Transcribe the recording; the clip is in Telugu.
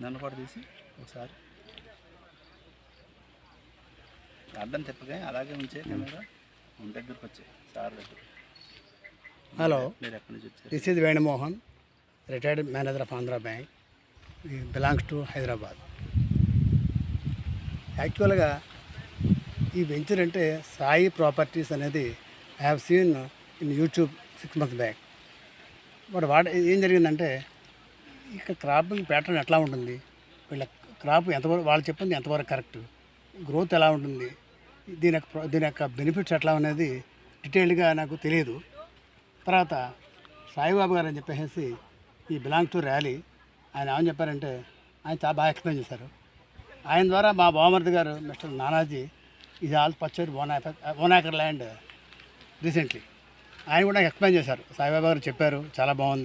నన్ను కూడా తీసి ఒకసారి అడ్డం తిప్పగా అలాగే ఉంచే కెమెరా దగ్గరకు వచ్చాయి సార్ దగ్గర. హలో, మీరు ఎక్కడి నుంచి వచ్చారు? This is Venumohan, retired manager of Andhra bank, belongs to Hyderabad. యాక్చువల్గా ఈ వెంచర్ అంటే సాయి ప్రాపర్టీస్ అనేది I have seen in YouTube 6 months back. But ఏం జరిగిందంటే ఇక్కడ క్రాపింగ్ ప్యాటర్న్ ఎట్లా ఉంటుంది, వీళ్ళ క్రాప్ ఎంతవరకు వాళ్ళు చెప్పింది ఎంతవరకు కరెక్ట్, గ్రోత్ ఎలా ఉంటుంది, దీని యొక్క బెనిఫిట్స్ ఎట్లా అనేది డీటెయిల్డ్గా నాకు తెలియదు. తర్వాత సాయిబాబు గారు అని చెప్పేసి ఈ బిలాంగ్ టు ర్యాలీ ఆయన ఏమని చెప్పారంటే ఆయన చాలా బాగా ఎక్స్ప్లెయిన్ చేశారు. ఆయన ద్వారా మా బావమరిది గారు mister Nanaji is all purchased 1 acre land recently. ఆయన కూడా ఎక్స్ప్లెయిన్ చేశారు. సాయిబాబా గారు చెప్పారు, చాలా బాగుంది.